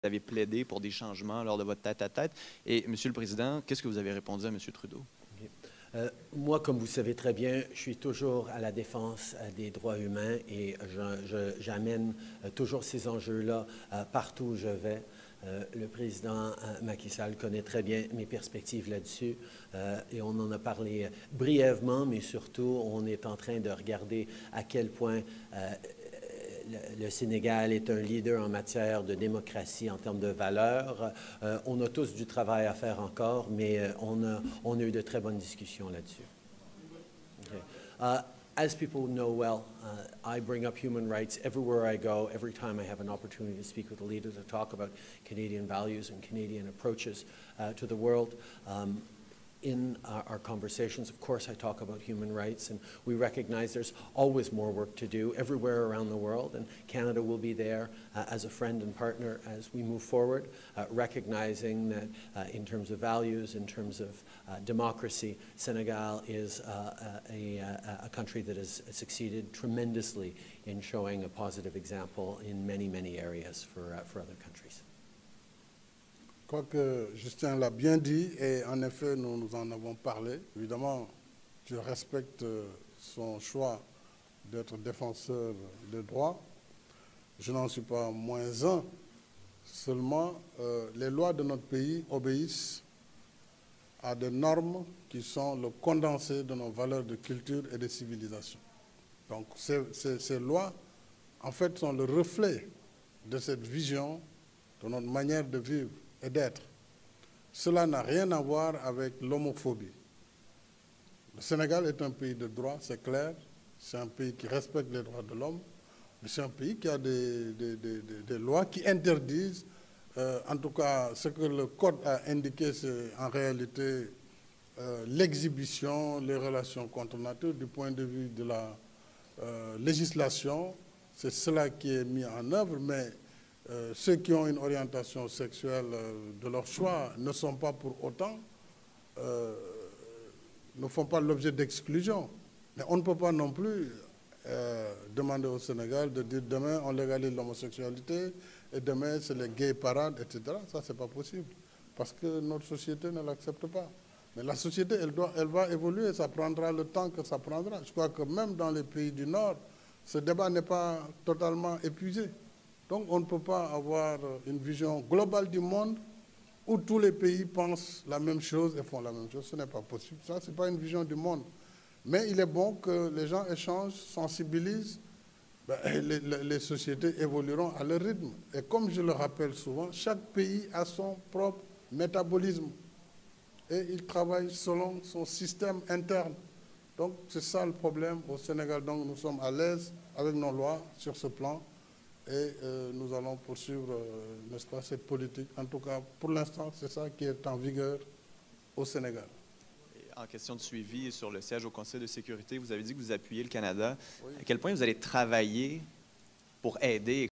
Vous avez plaidé pour des changements lors de votre tête-à-tête. Et, Monsieur le Président, qu'est-ce que vous avez répondu à M. Trudeau? Moi, comme vous savez très bien, je suis toujours à la défense des droits humains et j'amène toujours ces enjeux-là partout où je vais. Le président Macky Sall connaît très bien mes perspectives là-dessus et on en a parlé brièvement, mais surtout, on est en train de regarder à quel point le Sénégal est un leader en matière de démocratie, en termes de valeurs. On a tous du travail à faire encore, mais on a eu de très bonnes discussions là-dessus. Okay. As people know well, I bring up human rights everywhere I go, every time I have an opportunity to speak with a leader to talk about Canadian values and Canadian approaches to the world. In our conversations, of course, I talk about human rights, and we recognize there's always more work to do everywhere around the world, and Canada will be there as a friend and partner as we move forward, recognizing that in terms of values, in terms of democracy, Senegal is a country that has succeeded tremendously in showing a positive example in many, many areas for other countries. Je crois que Justin l'a bien dit et en effet, nous en avons parlé. Évidemment, je respecte son choix d'être défenseur des droits. Je n'en suis pas moins un. Seulement, les lois de notre pays obéissent à des normes qui sont le condensé de nos valeurs de culture et de civilisation. Donc, ces lois, en fait, sont le reflet de cette vision, de notre manière de vivre et d'être. Cela n'a rien à voir avec l'homophobie. Le Sénégal est un pays de droit, c'est clair. C'est un pays qui respecte les droits de l'homme. Mais c'est un pays qui a des lois qui interdisent, en tout cas, ce que le Code a indiqué, c'est en réalité l'exhibition, les relations contre nature du point de vue de la législation. C'est cela qui est mis en œuvre, mais ceux qui ont une orientation sexuelle de leur choix ne sont pas pour autant, ne font pas l'objet d'exclusion. Mais on ne peut pas non plus demander au Sénégal de dire demain on légalise l'homosexualité et demain c'est les gay parades, etc. Ça, c'est pas possible parce que notre société ne l'accepte pas. Mais la société, elle va évoluer, ça prendra le temps que ça prendra. Je crois que même dans les pays du Nord, ce débat n'est pas totalement épuisé. Donc on ne peut pas avoir une vision globale du monde où tous les pays pensent la même chose et font la même chose. Ce n'est pas possible. Ça, ce n'est pas une vision du monde. Mais il est bon que les gens échangent, sensibilisent. Les sociétés évolueront à leur rythme. Et comme je le rappelle souvent, chaque pays a son propre métabolisme. Et il travaille selon son système interne. Donc c'est ça le problème au Sénégal. Donc nous sommes à l'aise avec nos lois sur ce plan. Et nous allons poursuivre, n'est-ce pas, cette politique. En tout cas, pour l'instant, c'est ça qui est en vigueur au Sénégal. En question de suivi sur le siège au Conseil de sécurité, vous avez dit que vous appuyez le Canada. Oui. À quel point vous allez travailler pour aider